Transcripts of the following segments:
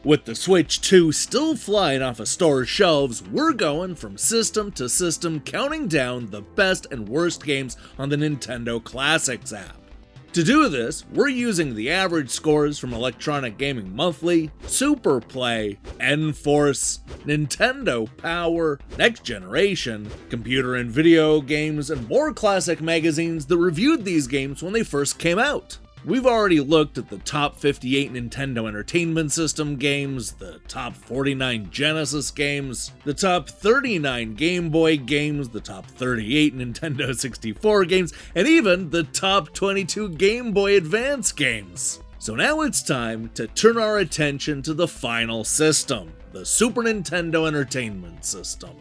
With the Switch 2 still flying off of store shelves, we're going from system to system counting down the best and worst games on the Nintendo Classics app. To do this, we're using the average scores from Electronic Gaming Monthly, Super Play, N-Force, Nintendo Power, Next Generation, Computer and Video Games, and more classic magazines that reviewed these games when they first came out. We've already looked at the top 58 Nintendo Entertainment System games, the top 49 Genesis games, the top 39 Game Boy games, the top 38 Nintendo 64 games, and even the top 22 Game Boy Advance games. So now it's time to turn our attention to the final system, the Super Nintendo Entertainment System.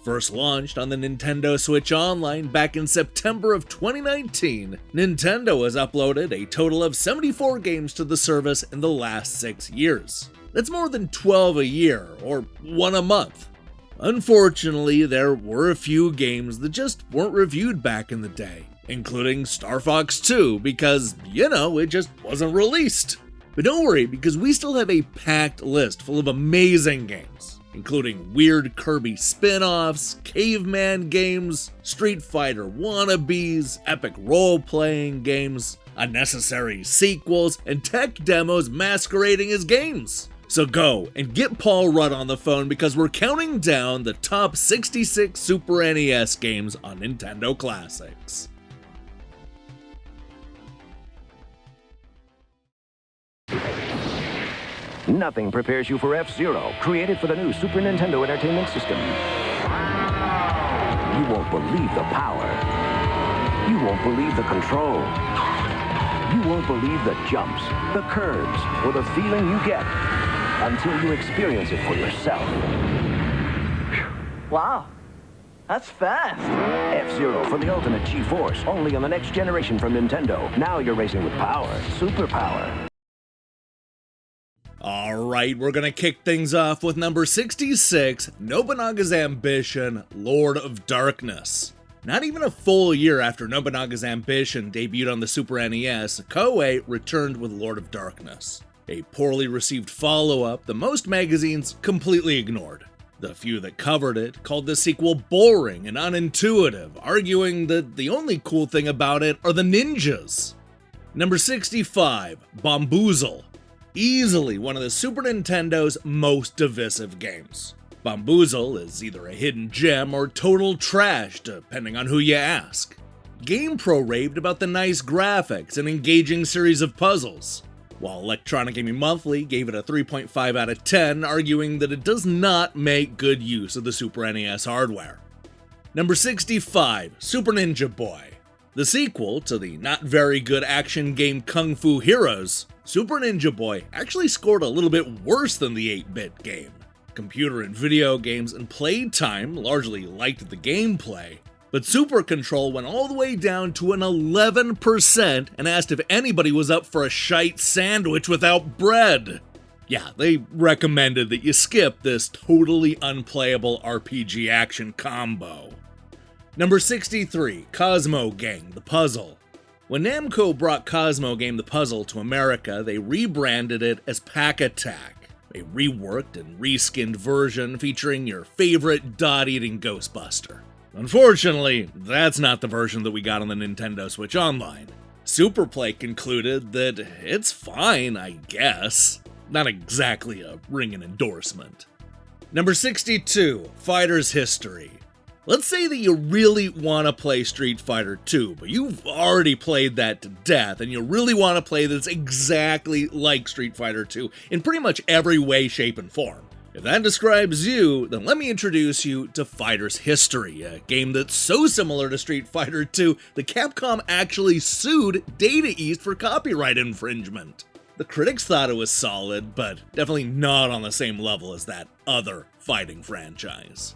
First launched on the Nintendo Switch Online back in September of 2019, Nintendo has uploaded a total of 74 games to the service in the last 6 years. That's more than 12 a year, or one a month. Unfortunately, there were a few games that just weren't reviewed back in the day, including Star Fox 2, because, it just wasn't released. But don't worry, because we still have a packed list full of amazing games, including weird Kirby spin-offs, caveman games, Street Fighter wannabes, epic role-playing games, unnecessary sequels, and tech demos masquerading as games. So go and get Paul Rudd on the phone because we're counting down the top 66 Super NES games on Nintendo Classics. Nothing prepares you for F-Zero, created for the new Super Nintendo Entertainment System. You won't believe the power. You won't believe the control. You won't believe the jumps, the curves, or the feeling you get until you experience it for yourself. Wow, that's fast. F-Zero for the ultimate G-Force, only on the next generation from Nintendo. Now you're racing with power, superpower. Alright, we're gonna kick things off with number 66, Nobunaga's Ambition, Lord of Darkness. Not even a full year after Nobunaga's Ambition debuted on the Super NES, Koei returned with Lord of Darkness. A poorly received follow-up that most magazines completely ignored. The few that covered it called the sequel boring and unintuitive, arguing that the only cool thing about it are the ninjas. Number 65, Bombuzal. Easily one of the Super Nintendo's most divisive games. Bombuzal is either a hidden gem or total trash, depending on who you ask. GamePro raved about the nice graphics and engaging series of puzzles, while Electronic Gaming Monthly gave it a 3.5 out of 10, arguing that it does not make good use of the Super NES hardware. Number 65, Super Ninja Boy. The sequel to the not very good action game Kung Fu Heroes, Super Ninja Boy actually scored a little bit worse than the 8-bit game. Computer and Video Games and Playtime largely liked the gameplay, but Super Control went all the way down to an 11% and asked if anybody was up for a shite sandwich without bread. Yeah, they recommended that you skip this totally unplayable RPG action combo. Number 63, Cosmo Gang, The Puzzle. When Namco brought Cosmo Game The Puzzle to America, they rebranded it as Pack Attack, a reworked and reskinned version featuring your favorite dot-eating Ghostbuster. Unfortunately, that's not the version that we got on the Nintendo Switch Online. Superplay concluded that it's fine, I guess. Not exactly a ringing endorsement. Number 62, Fighter's History. Let's say that you really want to play Street Fighter 2, but you've already played that to death, and you really want to play this exactly like Street Fighter 2 in pretty much every way, shape, and form. If that describes you, then let me introduce you to Fighter's History, a game that's so similar to Street Fighter 2 that Capcom actually sued Data East for copyright infringement. The critics thought it was solid, but definitely not on the same level as that other fighting franchise.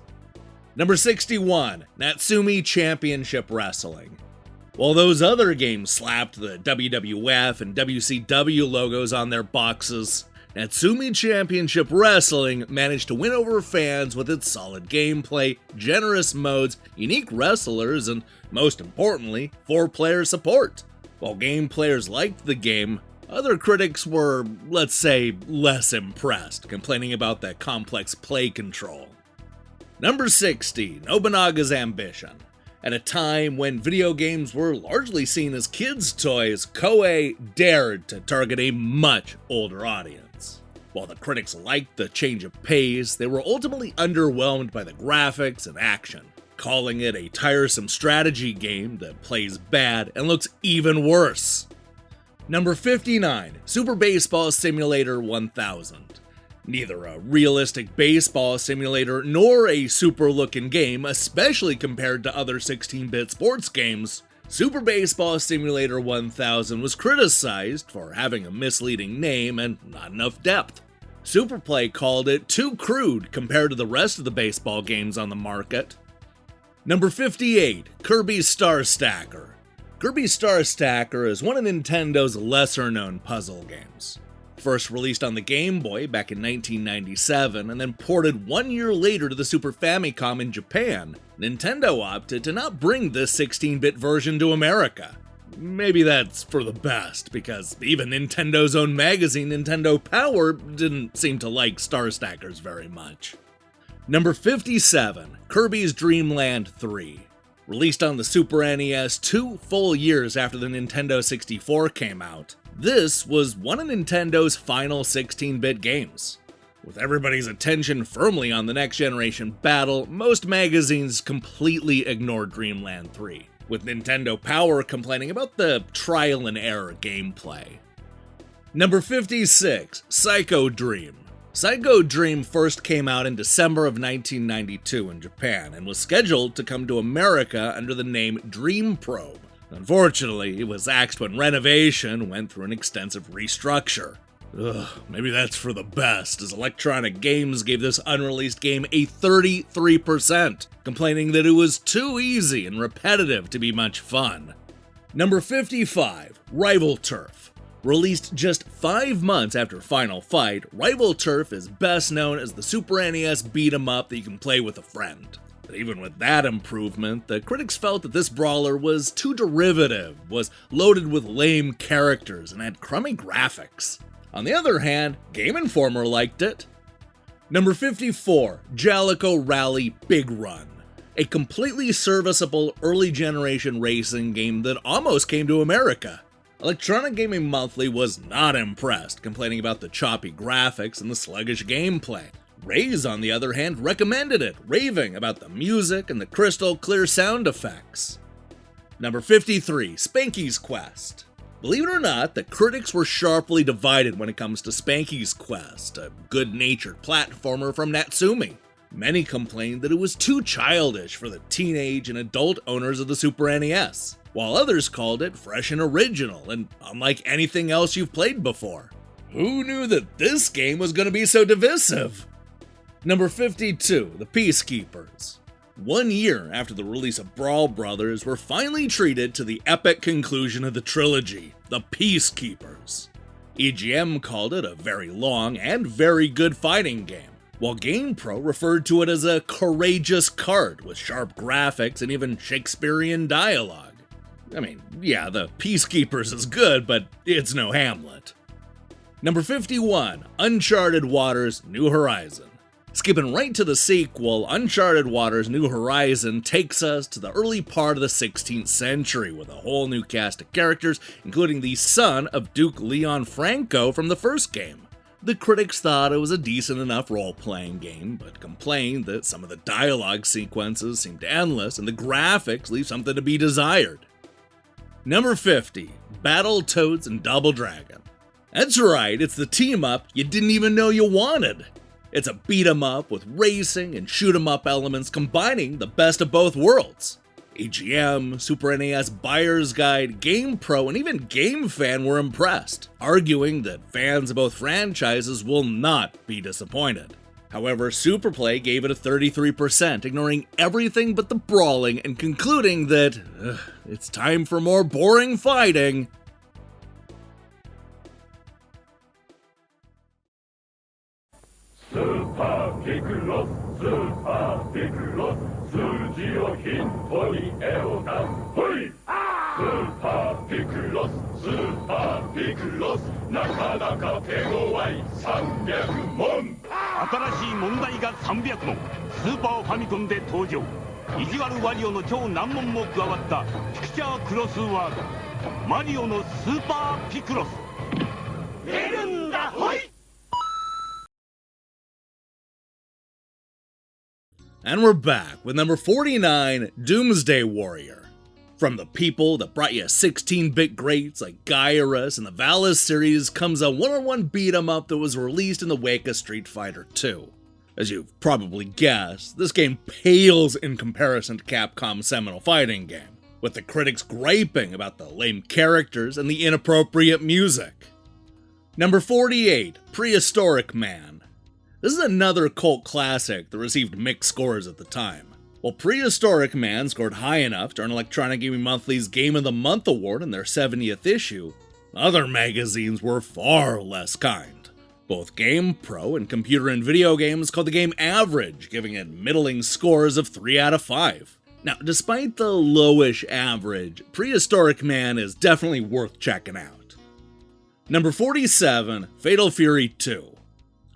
Number 61, Natsume Championship Wrestling. While those other games slapped the WWF and WCW logos on their boxes, Natsume Championship Wrestling managed to win over fans with its solid gameplay, generous modes, unique wrestlers, and most importantly, 4-player support. While game players liked the game, Other critics were, let's say, less impressed, complaining about the complex play control. Number 60, Nobunaga's Ambition. At a time when video games were largely seen as kids' toys, Koei dared to target a much older audience. While the critics liked the change of pace, they were ultimately underwhelmed by the graphics and action, calling it a tiresome strategy game that plays bad and looks even worse. Number 59, Super Baseball Simulator 1000. Neither a realistic baseball simulator nor a super-looking game, especially compared to other 16-bit sports games, Super Baseball Simulator 1000 was criticized for having a misleading name and not enough depth. Superplay called it too crude compared to the rest of the baseball games on the market. Number 58, Kirby Star Stacker. Kirby Star Stacker is one of Nintendo's lesser-known puzzle games. First released on the Game Boy back in 1997 and then ported 1 year later to the Super Famicom in Japan, Nintendo opted to not bring this 16-bit version to America. Maybe that's for the best, because even Nintendo's own magazine, Nintendo Power, didn't seem to like Star Stackers very much. Number 57, Kirby's Dream Land 3. Released on the Super NES 2 full years after the Nintendo 64 came out, this was one of Nintendo's final 16-bit games. With everybody's attention firmly on the next generation battle, most magazines completely ignored Dreamland 3, with Nintendo Power complaining about the trial and error gameplay. Number 56, Psycho Dream. Psycho Dream first came out in December of 1992 in Japan and was scheduled to come to America under the name Dream Probe. Unfortunately, it was axed when Renovation went through an extensive restructure. Maybe that's for the best, as Electronic Games gave this unreleased game a 33%, complaining that it was too easy and repetitive to be much fun. Number 55, Rival Turf. Released just 5 months after Final Fight, Rival Turf is best known as the Super NES beat-em-up that you can play with a friend. But even with that improvement, the critics felt that this brawler was too derivative, was loaded with lame characters, and had crummy graphics. On the other hand, Game Informer liked it. Number 54, Jaleco Rally Big Run. A completely serviceable early-generation racing game that almost came to America. Electronic Gaming Monthly was not impressed, complaining about the choppy graphics and the sluggish gameplay. Raze, on the other hand, recommended it, raving about the music and the crystal clear sound effects. Number 53, Spanky's Quest. Believe it or not, the critics were sharply divided when it comes to Spanky's Quest, a good-natured platformer from Natsume. Many complained that it was too childish for the teenage and adult owners of the Super NES, while others called it fresh and original and unlike anything else you've played before. Who knew that this game was going to be so divisive? Number 52, The Peacekeepers. 1 year after the release of Brawl Brothers, we're finally treated to the epic conclusion of the trilogy, The Peacekeepers. EGM called it a very long and very good fighting game, while GamePro referred to it as a courageous cart with sharp graphics and even Shakespearean dialogue. I mean, yeah, The Peacekeepers is good, but it's no Hamlet. Number 51, Uncharted Waters New Horizon. Skipping right to the sequel, Uncharted Waters New Horizon takes us to the early part of the 16th century with a whole new cast of characters, including the son of Duke Leon Franco from the first game. The critics thought it was a decent enough role-playing game, but complained that some of the dialogue sequences seemed endless and the graphics leave something to be desired. Number 50, Battletoads and Double Dragon. That's right, it's the team-up you didn't even know you wanted. It's a beat-em-up with racing and shoot-em-up elements combining the best of both worlds. EGM, Super NES Buyer's Guide, GamePro, and even GameFan were impressed, arguing that fans of both franchises will not be disappointed. However, Superplay gave it a 33%, ignoring everything but the brawling and concluding that it's time for more boring fighting. Super Picross, Super Picross, 数字をヒントに絵を出す。ほい！スーパーピクロススーパーピクロスなかなか手強い300問新しい問題が300問スーパーファミコンで登場意地悪ワリオの超難問も加わったピクチャークロスワードマリオのスーパーピクロス出るんだほい。 And we're back with number 49, Doomsday Warrior. From the people that brought you 16-bit greats like Gyarus and the Valis series comes a one-on-one beat-em-up that was released in the wake of Street Fighter II. As you've probably guessed, this game pales in comparison to Capcom's seminal fighting game, with the critics griping about the lame characters and the inappropriate music. Number 48, Prehistorik Man. This is another cult classic that received mixed scores at the time. While Prehistorik Man scored high enough to earn Electronic Gaming Monthly's Game of the Month award in their 70th issue, other magazines were far less kind. Both GamePro and Computer and Video Games called the game average, giving it middling scores of 3 out of 5. Now, despite the lowish average, Prehistorik Man is definitely worth checking out. Number 47, Fatal Fury 2.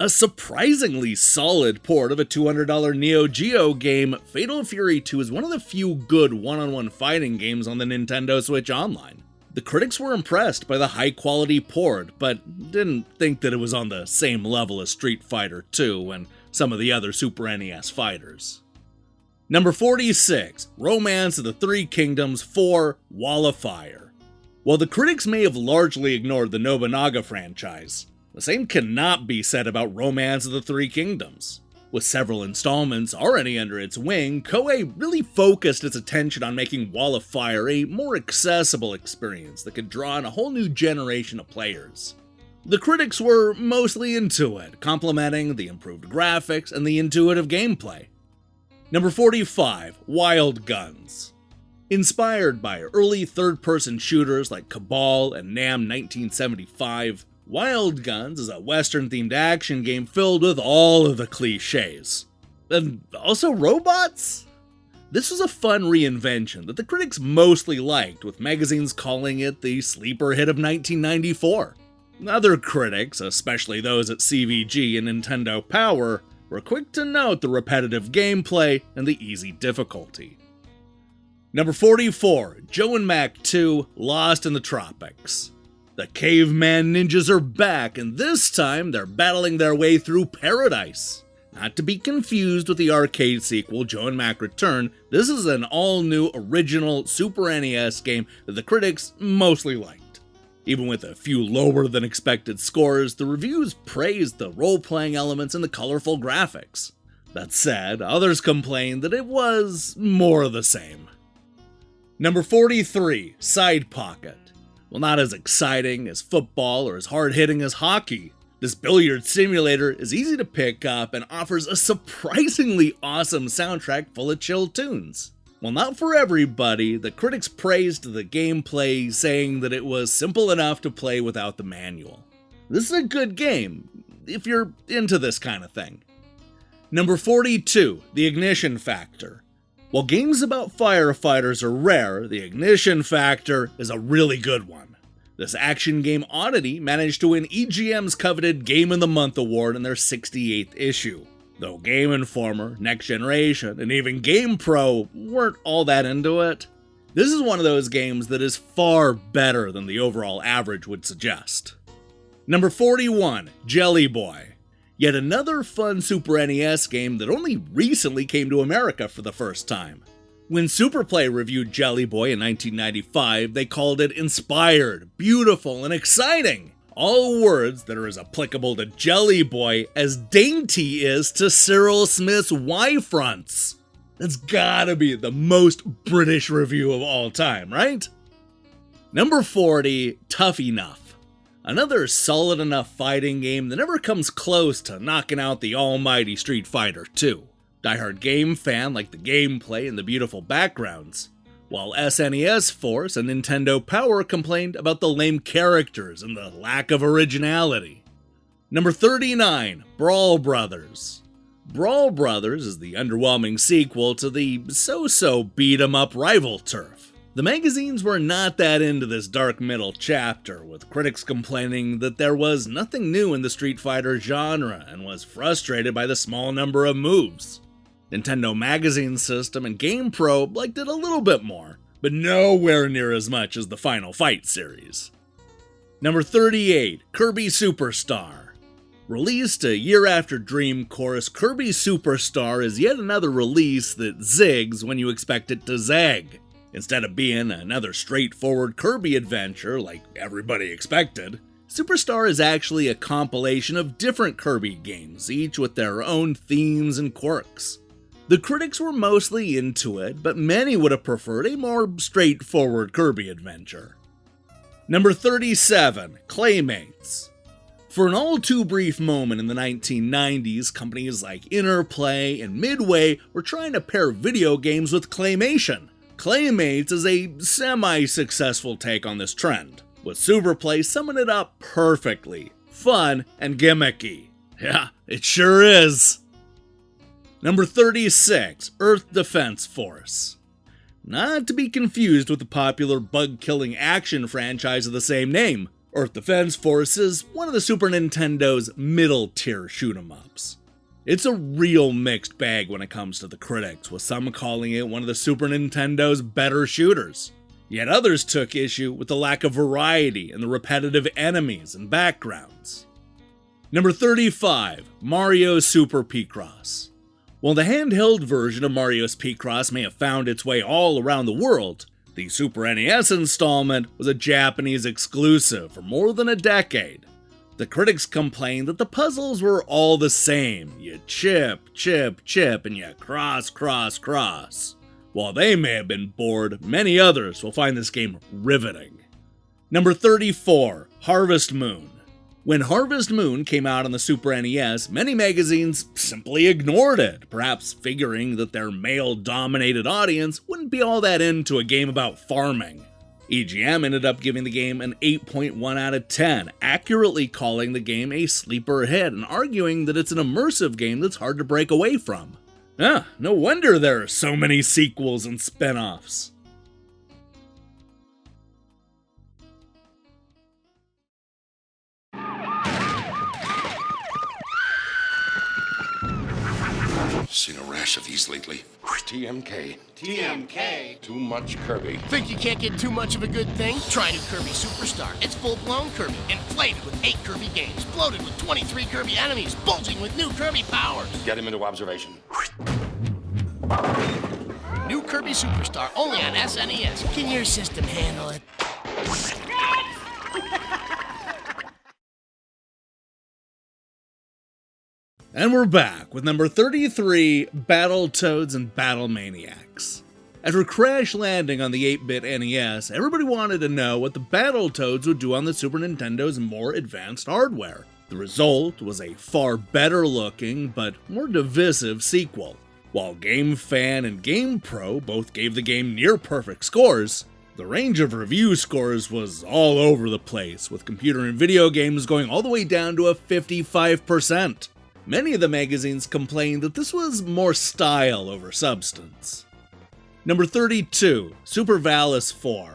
A surprisingly solid port of a $200 Neo Geo game, Fatal Fury 2 is one of the few good one-on-one fighting games on the Nintendo Switch Online. The critics were impressed by the high-quality port, but didn't think that it was on the same level as Street Fighter 2 and some of the other Super NES fighters. Number 46, Romance of the Three Kingdoms 4, Wall of Fire. While the critics may have largely ignored the Nobunaga franchise, the same cannot be said about Romance of the Three Kingdoms. With several installments already under its wing, Koei really focused its attention on making Wall of Fire a more accessible experience that could draw in a whole new generation of players. The critics were mostly into it, complimenting the improved graphics and the intuitive gameplay. Number 45, Wild Guns. Inspired by early third-person shooters like Cabal and Nam 1975, Wild Guns is a Western-themed action game filled with all of the cliches. And also robots? This was a fun reinvention that the critics mostly liked, with magazines calling it the sleeper hit of 1994. Other critics, especially those at CVG and Nintendo Power, were quick to note the repetitive gameplay and the easy difficulty. Number 44, Joe and Mac 2, Lost in the Tropics. The caveman ninjas are back, and this time they're battling their way through paradise. Not to be confused with the arcade sequel Joe and Mac Return, this is an all-new original Super NES game that the critics mostly liked. Even with a few lower than expected scores, the reviews praised the role-playing elements and the colorful graphics. That said, others complained that it was more of the same. Number 43, Side Pocket. While not as exciting as football or as hard-hitting as hockey, this billiard simulator is easy to pick up and offers a surprisingly awesome soundtrack full of chill tunes. While not for everybody, the critics praised the gameplay, saying that it was simple enough to play without the manual. This is a good game, if you're into this kind of thing. Number 42, The Ignition Factor. While games about firefighters are rare, the Ignition Factor is a really good one. This action game oddity managed to win EGM's coveted Game of the Month award in their 68th issue. Though Game Informer, Next Generation, and even GamePro weren't all that into it, this is one of those games that is far better than the overall average would suggest. Number 41, Jelly Boy. Yet another fun Super NES game that only recently came to America for the first time. When Superplay reviewed Jelly Boy in 1995, they called it inspired, beautiful, and exciting. All words that are as applicable to Jelly Boy as dainty is to Cyril Smith's Y-fronts. That's gotta be the most British review of all time, right? Number 40, Tuff E Nuff. Another solid enough fighting game that never comes close to knocking out the almighty Street Fighter II. Die-hard game fan like the gameplay and the beautiful backgrounds, while SNES Force and Nintendo Power complained about the lame characters and the lack of originality. Number 39, Brawl Brothers. Brawl Brothers is the underwhelming sequel to the so-so beat-em-up Rival Turf. The magazines were not that into this dark middle chapter, with critics complaining that there was nothing new in the Street Fighter genre and was frustrated by the small number of moves. Nintendo Magazine System and GamePro liked it a little bit more, but nowhere near as much as the Final Fight series. Number 38, Kirby Superstar. Released a year after Dream Course, Kirby Superstar is yet another release that zigs when you expect it to zag. Instead of being another straightforward Kirby adventure like everybody expected, Superstar is actually a compilation of different Kirby games, each with their own themes and quirks. The critics were mostly into it, but many would have preferred a more straightforward Kirby adventure. Number 37, Claymates. For an all too brief moment in the 1990s, companies like Interplay and Midway were trying to pair video games with claymation. Claymates is a semi-successful take on this trend, with Superplay summing it up perfectly. Fun and gimmicky. Yeah, it sure is. Number 36, Earth Defense Force. Not to be confused with the popular bug-killing action franchise of the same name. Earth Defense Force is one of the Super Nintendo's middle-tier shoot-'em-ups. It's a real mixed bag when it comes to the critics, with some calling it one of the Super Nintendo's better shooters. Yet others took issue with the lack of variety and the repetitive enemies and backgrounds. Number 35, Mario Super Picross. While the handheld version of Mario's Picross may have found its way all around the world, the Super NES installment was a Japanese exclusive for more than a decade. The critics complained that the puzzles were all the same. You chip, chip, chip, and you cross, cross, cross. While they may have been bored, many others will find this game riveting. Number 34, Harvest Moon. When Harvest Moon came out on the Super NES, many magazines simply ignored it, perhaps figuring that their male-dominated audience wouldn't be all that into a game about farming. EGM ended up giving the game an 8.1 out of 10, accurately calling the game a sleeper hit and arguing that it's an immersive game that's hard to break away from. No wonder there are so many sequels and spin-offs. Seen a rash of these lately. TMK. TMK. Too much Kirby. Think you can't get too much of a good thing? Try new Kirby Superstar. It's full-blown Kirby, inflated with 8 Kirby games, bloated with 23 Kirby enemies, bulging with new Kirby powers. Get him into observation. New Kirby Superstar, only on SNES. Can your system handle it? And we're back with number 33, Battletoads and Battlemaniacs. After crash landing on the 8-bit NES, everybody wanted to know what the Battletoads would do on the Super Nintendo's more advanced hardware. The result was a far better looking, but more divisive sequel. While GameFan and GamePro both gave the game near perfect scores, the range of review scores was all over the place, with computer and video games going all the way down to a 55%. Many of the magazines complained that this was more style over substance. Number 32, Super Valis IV.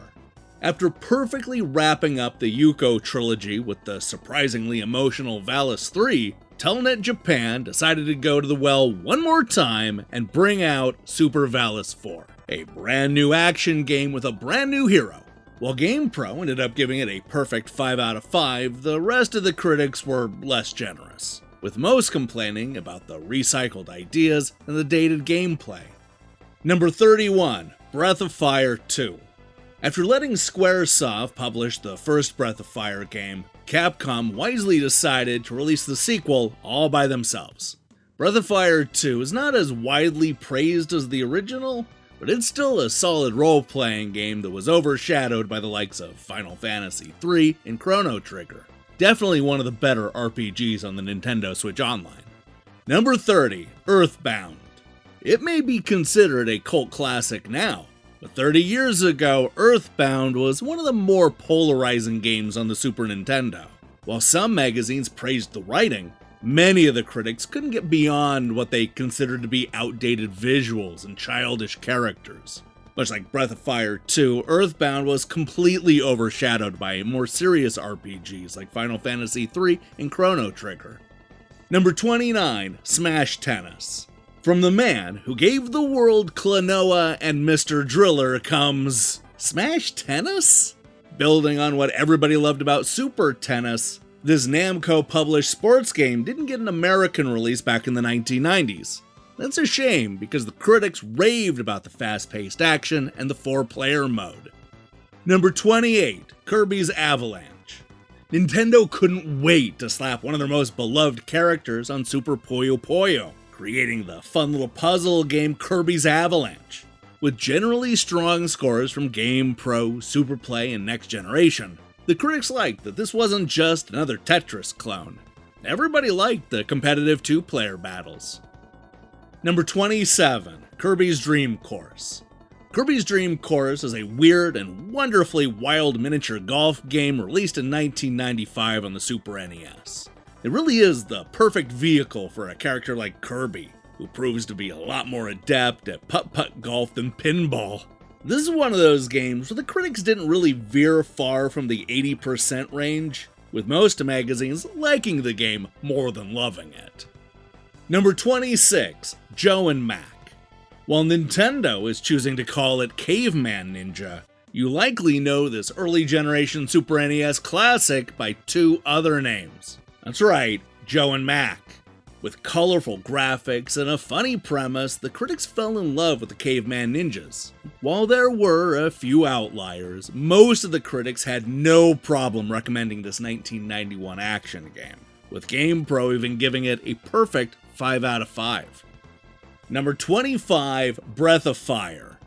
After perfectly wrapping up the Yuko trilogy with the surprisingly emotional Valis III, Telenet Japan decided to go to the well one more time and bring out Super Valis IV, a brand new action game with a brand new hero. While GamePro ended up giving it a perfect 5 out of 5, the rest of the critics were less generous, with most complaining about the recycled ideas and the dated gameplay. Number 31, Breath of Fire 2. After letting Squaresoft publish the first Breath of Fire game, Capcom wisely decided to release the sequel all by themselves. Breath of Fire 2 is not as widely praised as the original, but it's still a solid role-playing game that was overshadowed by the likes of Final Fantasy III and Chrono Trigger. Definitely one of the better RPGs on the Nintendo Switch Online. Number 30, EarthBound. It may be considered a cult classic now, but 30 years ago, EarthBound was one of the more polarizing games on the Super Nintendo. While some magazines praised the writing, many of the critics couldn't get beyond what they considered to be outdated visuals and childish characters. Much like Breath of Fire 2, EarthBound was completely overshadowed by more serious RPGs like Final Fantasy III and Chrono Trigger. Number 29, Smash Tennis. From the man who gave the world Klonoa and Mr. Driller comes Smash Tennis? Building on what everybody loved about Super Tennis, this Namco-published sports game didn't get an American release back in the 1990s. That's a shame, because the critics raved about the fast-paced action and the 4-player mode. Number 28, Kirby's Avalanche. Nintendo couldn't wait to slap one of their most beloved characters on Super Puyo Puyo, creating the fun little puzzle game Kirby's Avalanche. With generally strong scores from Game Pro, Super Play, and Next Generation, the critics liked that this wasn't just another Tetris clone. Everybody liked the competitive 2-player battles. Number 27, Kirby's Dream Course. Kirby's Dream Course is a weird and wonderfully wild miniature golf game released in 1995 on the Super NES. It really is the perfect vehicle for a character like Kirby, who proves to be a lot more adept at putt-putt golf than pinball. This is one of those games where the critics didn't really veer far from the 80% range, with most magazines liking the game more than loving it. Number 26, Joe and Mac. While Nintendo is choosing to call it Caveman Ninja, you likely know this early generation Super NES classic by 2 other names. That's right, Joe and Mac. With colorful graphics and a funny premise, the critics fell in love with the Caveman Ninjas. While there were a few outliers, most of the critics had no problem recommending this 1991 action game, with GamePro even giving it a perfect 5 out of 5. Number 25, Breath of Fire.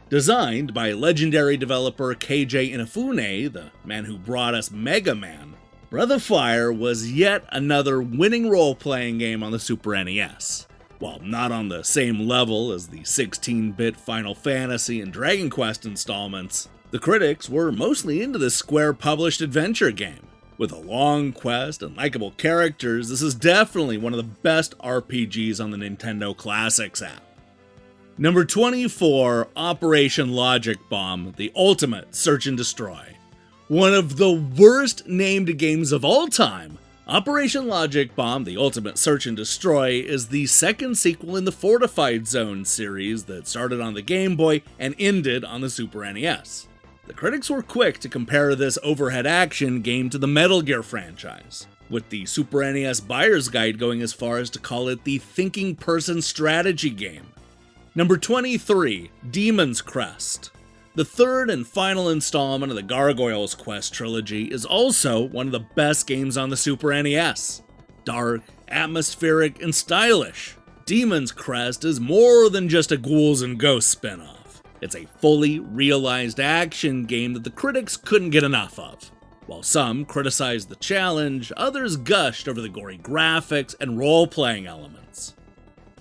Designed by legendary developer KJ Inafune, the man who brought us Mega Man, Breath of Fire was yet another winning role-playing game on the Super NES. While not on the same level as the 16-bit Final Fantasy and Dragon Quest installments, the critics were mostly into this Square-published adventure game. With a long quest and likable characters, this is definitely one of the best RPGs on the Nintendo Classics app. Number 24, Operation Logic Bomb, the ultimate search and destroy. One of the worst named games of all time, Operation Logic Bomb, the ultimate search and destroy, is the second sequel in the Fortified Zone series that started on the Game Boy and ended on the Super NES. The critics were quick to compare this overhead action game to the Metal Gear franchise, with the Super NES Buyer's Guide going as far as to call it the thinking person strategy game. Number 23, Demon's Crest. The third and final installment of the Gargoyles Quest trilogy is also one of the best games on the Super NES. Dark, atmospheric, and stylish, Demon's Crest is more than just a Ghouls and Ghosts spinoff. It's a fully realized action game that the critics couldn't get enough of. While some criticized the challenge, others gushed over the gory graphics and role-playing elements.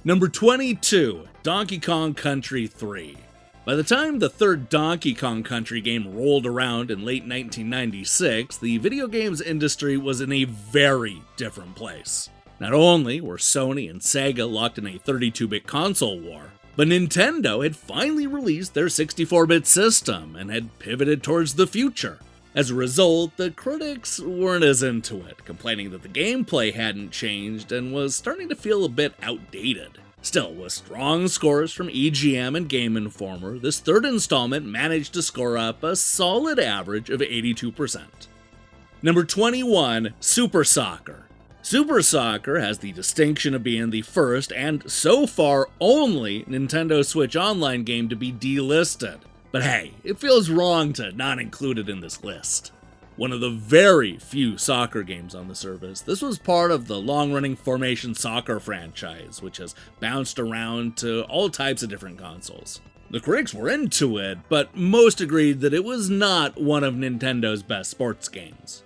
Number 22, Donkey Kong Country 3. By the time the third Donkey Kong Country game rolled around in late 1996, the video games industry was in a very different place. Not only were Sony and Sega locked in a 32-bit console war, but Nintendo had finally released their 64-bit system and had pivoted towards the future. As a result, the critics weren't as into it, complaining that the gameplay hadn't changed and was starting to feel a bit outdated. Still, with strong scores from EGM and Game Informer, this third installment managed to score up a solid average of 82%. Number 21, Super Soccer. Super Soccer has the distinction of being the first, and so far only, Nintendo Switch Online game to be delisted. But hey, it feels wrong to not include it in this list. One of the very few soccer games on the service, this was part of the long-running Formation Soccer franchise, which has bounced around to all types of different consoles. The critics were into it, but most agreed that it was not one of Nintendo's best sports games.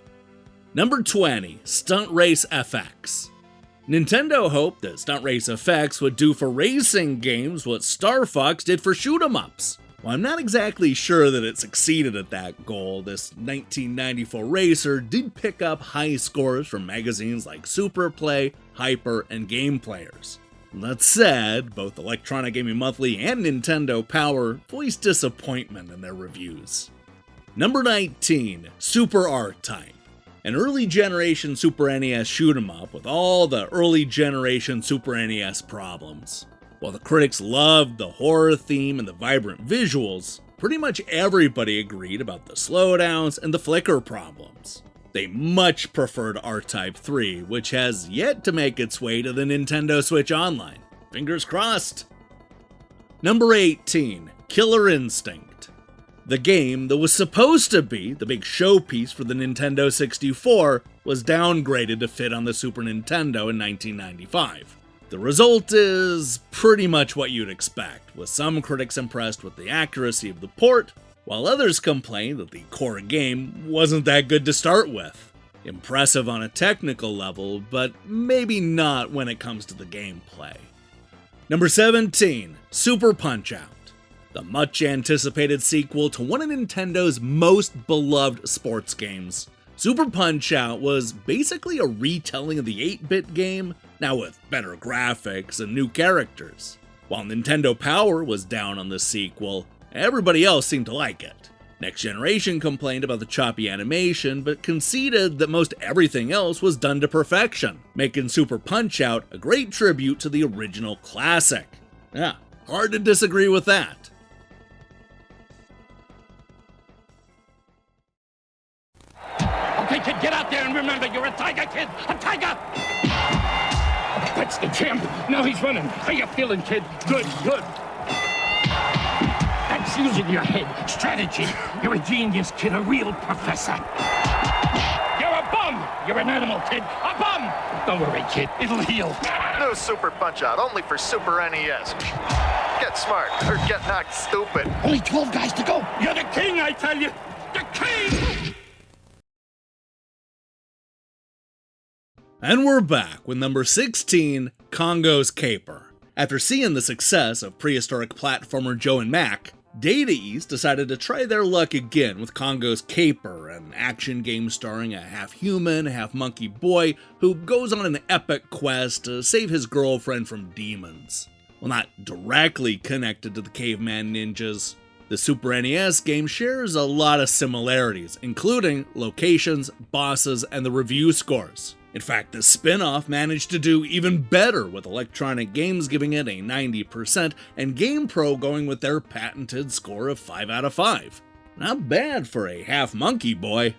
Number 20, Stunt Race FX. Nintendo hoped that Stunt Race FX would do for racing games what Star Fox did for shoot-'em-ups. While I'm not exactly sure that it succeeded at that goal, this 1994 racer did pick up high scores from magazines like Super Play, Hyper, and Game Players. That said, both Electronic Gaming Monthly and Nintendo Power voiced disappointment in their reviews. Number 19, Super R-Type. An early generation Super NES shoot 'em up with all the early generation Super NES problems. While the critics loved the horror theme and the vibrant visuals, pretty much everybody agreed about the slowdowns and the flicker problems. They much preferred R-Type 3, which has yet to make its way to the Nintendo Switch Online. Fingers crossed! Number 18, Killer Instinct. The game that was supposed to be the big showpiece for the Nintendo 64 was downgraded to fit on the Super Nintendo in 1995. The result is pretty much what you'd expect, with some critics impressed with the accuracy of the port, while others complained that the core game wasn't that good to start with. Impressive on a technical level, but maybe not when it comes to the gameplay. Number 17, Super Punch-Out. The much-anticipated sequel to one of Nintendo's most beloved sports games. Super Punch-Out was basically a retelling of the 8-bit game, now with better graphics and new characters. While Nintendo Power was down on the sequel, everybody else seemed to like it. Next Generation complained about the choppy animation, but conceded that most everything else was done to perfection, making Super Punch-Out a great tribute to the original classic. Yeah, hard to disagree with that. Okay, kid, get out there and remember, you're a tiger, kid! A tiger! That's the champ! Now he's running. How you feeling, kid? Good, good. That's using your head. Strategy. You're a genius, kid, a real professor. You're a bum! You're an animal, kid. A bum! Don't worry, kid. It'll heal. New Super Punch-Out, only for Super NES. Get smart, or get knocked stupid. Only 12 guys to go. You're the king, I tell you. The king! And we're back with number 16, Congo's Caper. After seeing the success of prehistoric platformer Joe and Mac, Data East decided to try their luck again with Congo's Caper, an action game starring a half-human, half-monkey boy who goes on an epic quest to save his girlfriend from demons. Well, not directly connected to the caveman ninjas, the Super NES game shares a lot of similarities, including locations, bosses, and the review scores. In fact, the spin-off managed to do even better, with Electronic Games giving it a 90% and GamePro going with their patented score of 5 out of 5. Not bad for a half-monkey boy.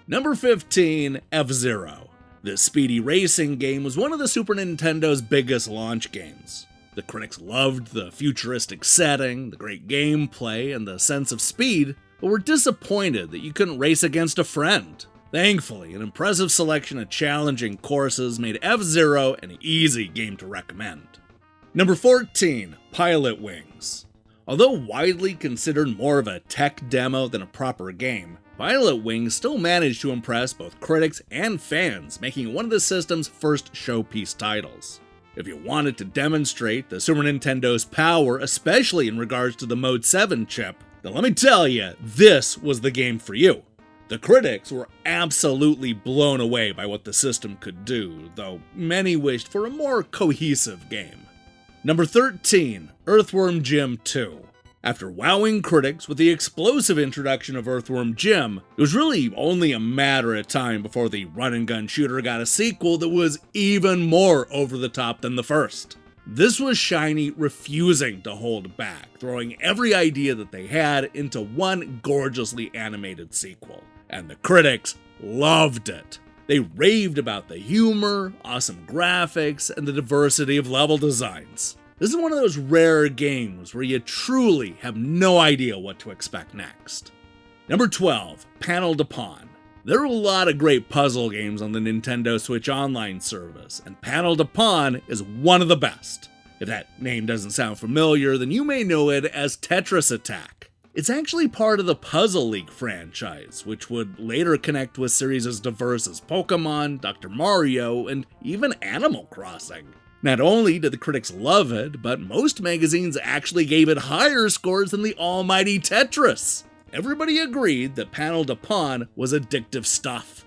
Number 15, F-Zero. This speedy racing game was one of the Super Nintendo's biggest launch games. The critics loved the futuristic setting, the great gameplay, and the sense of speed, but were disappointed that you couldn't race against a friend. Thankfully, an impressive selection of challenging courses made F-Zero an easy game to recommend. Number 14, Pilotwings. Although widely considered more of a tech demo than a proper game, Pilotwings still managed to impress both critics and fans, making it one of the system's first showpiece titles. If you wanted to demonstrate the Super Nintendo's power, especially in regards to the Mode 7 chip, then let me tell you, this was the game for you. The critics were absolutely blown away by what the system could do, though many wished for a more cohesive game. Number 13, Earthworm Jim 2. After wowing critics with the explosive introduction of Earthworm Jim, it was really only a matter of time before the run-and-gun shooter got a sequel that was even more over the top than the first. This was Shiny refusing to hold back, throwing every idea that they had into one gorgeously animated sequel. And the critics loved it. They raved about the humor, awesome graphics, and the diversity of level designs. This is one of those rare games where you truly have no idea what to expect next. Number 12, Paneled Upon. There are a lot of great puzzle games on the Nintendo Switch Online service, and Paneled Upon is one of the best. If that name doesn't sound familiar, then you may know it as Tetris Attack. It's actually part of the Puzzle League franchise, which would later connect with series as diverse as Pokemon, Dr. Mario, and even Animal Crossing. Not only did the critics love it, but most magazines actually gave it higher scores than the almighty Tetris. Everybody agreed that Paneled Upon was addictive stuff.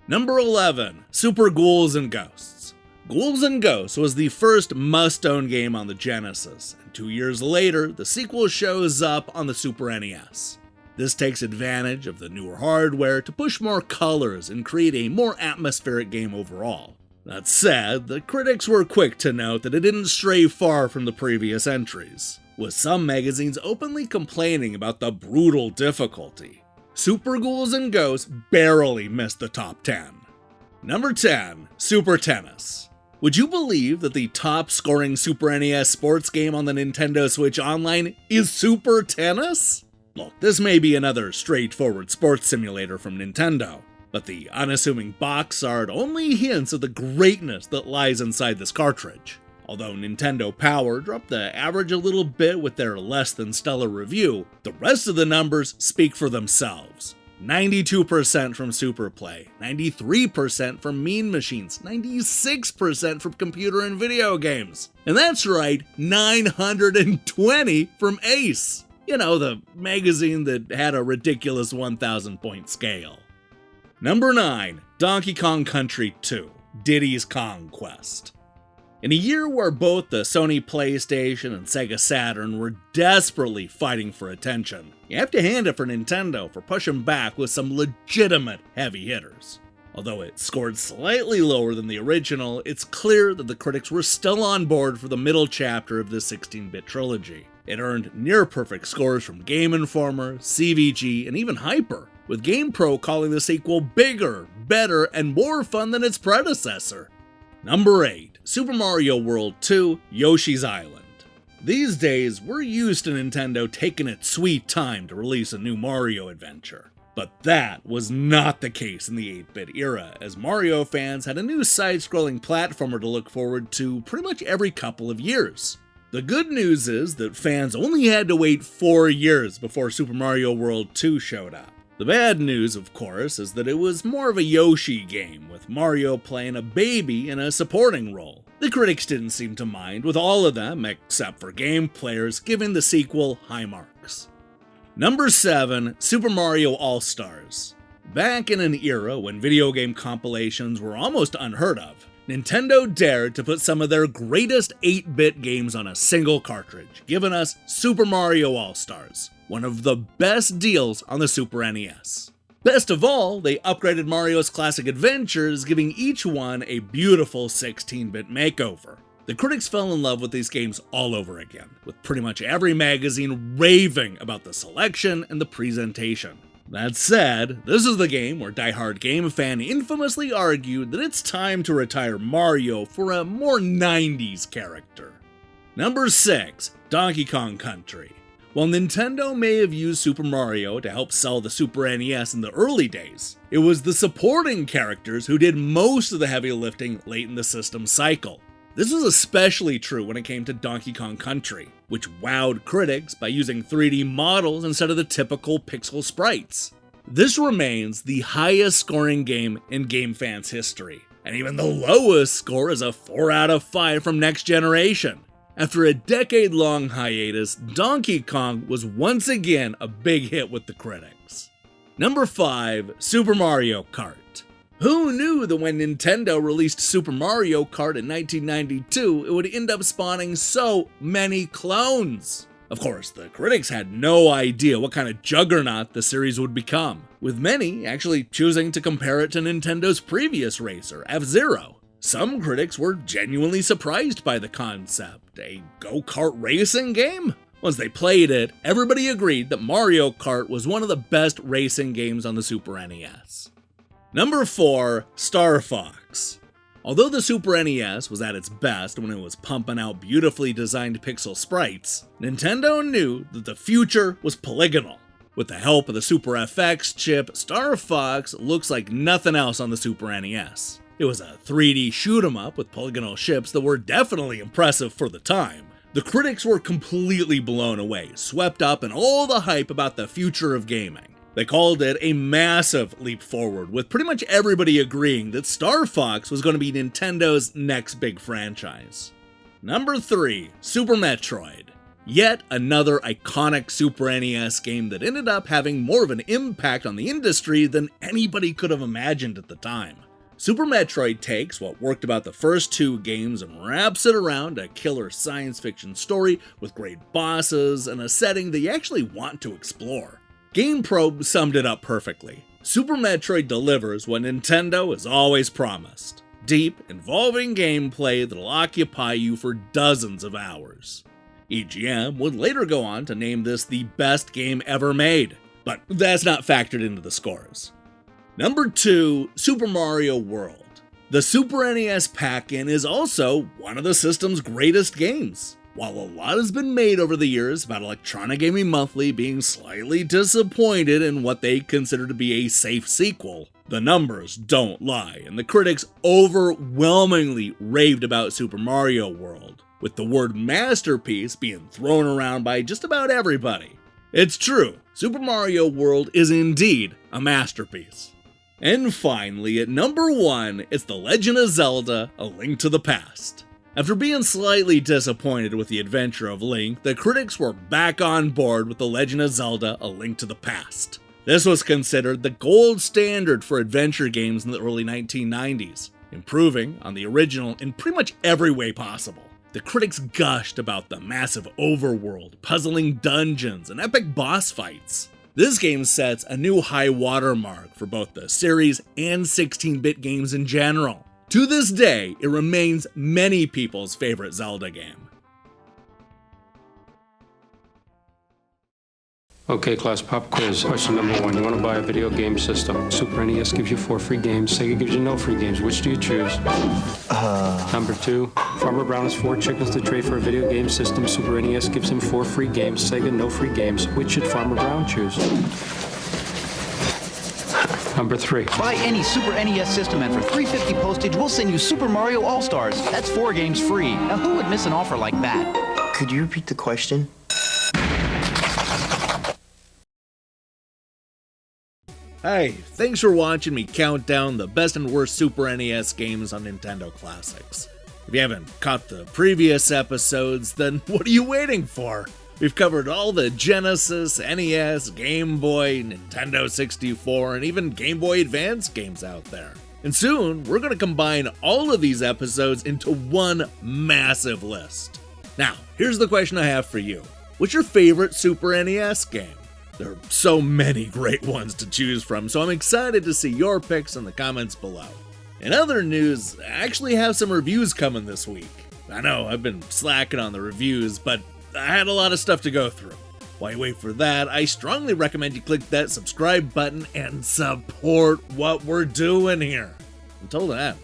Number 11, Super Ghouls and Ghosts. Ghouls and Ghosts was the first must-own game on the Genesis, and 2 years later, the sequel shows up on the Super NES. This takes advantage of the newer hardware to push more colors and create a more atmospheric game overall. That said, the critics were quick to note that it didn't stray far from the previous entries, with some magazines openly complaining about the brutal difficulty. Super Ghouls and Ghosts barely missed the top 10. Number 10, Super Tennis. Would you believe that the top scoring Super NES sports game on the Nintendo Switch Online is Super Tennis? Look, this may be another straightforward sports simulator from Nintendo, but the unassuming box art only hints at the greatness that lies inside this cartridge. Although Nintendo Power dropped the average a little bit with their less than stellar review, the rest of the numbers speak for themselves. 92% from Super Play, 93% from Mean Machines, 96% from computer and video games. And that's right, 920 from Ace. You know, the magazine that had a ridiculous 1,000 point scale. Number 9, Donkey Kong Country 2, Diddy's Kong Quest. In a year where both the Sony PlayStation and Sega Saturn were desperately fighting for attention, you have to hand it for Nintendo for pushing back with some legitimate heavy hitters. Although it scored slightly lower than the original, it's clear that the critics were still on board for the middle chapter of this 16-bit trilogy. It earned near-perfect scores from Game Informer, CVG, and even Hyper, with GamePro calling the sequel bigger, better, and more fun than its predecessor. Number 8, Super Mario World 2, Yoshi's Island. These days, we're used to Nintendo taking its sweet time to release a new Mario adventure. But that was not the case in the 8-bit era, as Mario fans had a new side-scrolling platformer to look forward to pretty much every couple of years. The good news is that fans only had to wait 4 years before Super Mario World 2 showed up. The bad news, of course, is that it was more of a Yoshi game, with Mario playing a baby in a supporting role. The critics didn't seem to mind, with all of them, except for game players, giving the sequel high marks. Number 7, Super Mario All-Stars. Back in an era when video game compilations were almost unheard of, Nintendo dared to put some of their greatest 8-bit games on a single cartridge, giving us Super Mario All-Stars, one of the best deals on the Super NES. Best of all, they upgraded Mario's classic adventures, giving each one a beautiful 16-bit makeover. The critics fell in love with these games all over again, with pretty much every magazine raving about the selection and the presentation. That said, this is the game where Die-Hard Game Fan infamously argued that it's time to retire Mario for a more 90s character. Number 6, Donkey Kong Country. While Nintendo may have used Super Mario to help sell the Super NES in the early days, it was the supporting characters who did most of the heavy lifting late in the system's cycle. This was especially true when it came to Donkey Kong Country, which wowed critics by using 3D models instead of the typical pixel sprites. This remains the highest scoring game in Game Fan's history, and even the lowest score is a 4 out of 5 from Next Generation. After a decade-long hiatus, Donkey Kong was once again a big hit with the critics. Number 5, Super Mario Kart. Who knew that when Nintendo released Super Mario Kart in 1992, it would end up spawning so many clones? Of course, the critics had no idea what kind of juggernaut the series would become, with many actually choosing to compare it to Nintendo's previous racer, F-Zero. Some critics were genuinely surprised by the concept, a go-kart racing game? Once they played it, everybody agreed that Mario Kart was one of the best racing games on the Super NES. Number 4, Star Fox. Although the Super NES was at its best when it was pumping out beautifully designed pixel sprites, Nintendo knew that the future was polygonal. With the help of the Super FX chip, Star Fox looks like nothing else on the Super NES. It was a 3D shoot-'em-up with polygonal ships that were definitely impressive for the time. The critics were completely blown away, swept up in all the hype about the future of gaming. They called it a massive leap forward, with pretty much everybody agreeing that Star Fox was going to be Nintendo's next big franchise. Number 3, Super Metroid. Yet another iconic Super NES game that ended up having more of an impact on the industry than anybody could have imagined at the time. Super Metroid takes what worked about the first two games and wraps it around a killer science fiction story with great bosses and a setting that you actually want to explore. GamePro summed it up perfectly. Super Metroid delivers what Nintendo has always promised: deep, involving gameplay that'll occupy you for dozens of hours. EGM would later go on to name this the best game ever made, but that's not factored into the scores. Number 2, Super Mario World. The Super NES pack-in is also one of the system's greatest games. While a lot has been made over the years about Electronic Gaming Monthly being slightly disappointed in what they consider to be a safe sequel, the numbers don't lie, and the critics overwhelmingly raved about Super Mario World, with the word masterpiece being thrown around by just about everybody. It's true, Super Mario World is indeed a masterpiece. And finally, at number 1, it's The Legend of Zelda: A Link to the Past. After being slightly disappointed with the adventure of Link, the critics were back on board with The Legend of Zelda: A Link to the Past. This was considered the gold standard for adventure games in the early 1990s, improving on the original in pretty much every way possible. The critics gushed about the massive overworld, puzzling dungeons, and epic boss fights. This game sets a new high watermark for both the series and 16-bit games in general. To this day, it remains many people's favorite Zelda game. Okay, class, pop quiz. Question number 1. You want to buy a video game system. Super NES gives you 4 free games. Sega gives you no free games. Which do you choose? Number 2. Farmer Brown has 4 chickens to trade for a video game system. Super NES gives him 4 free games. Sega, no free games. Which should Farmer Brown choose? Number 3. Buy any Super NES system and for $3.50 postage, we'll send you Super Mario All-Stars. That's 4 games free. Now who would miss an offer like that? Could you repeat the question? Hey, thanks for watching me count down the best and worst Super NES games on Nintendo Classics. If you haven't caught the previous episodes, then what are you waiting for? We've covered all the Genesis, NES, Game Boy, Nintendo 64, and even Game Boy Advance games out there. And soon, we're going to combine all of these episodes into one massive list. Now, here's the question I have for you. What's your favorite Super NES game? There are so many great ones to choose from, so I'm excited to see your picks in the comments below. In other news, I actually have some reviews coming this week. I know, I've been slacking on the reviews, but I had a lot of stuff to go through. While you wait for that, I strongly recommend you click that subscribe button and support what we're doing here. Until then,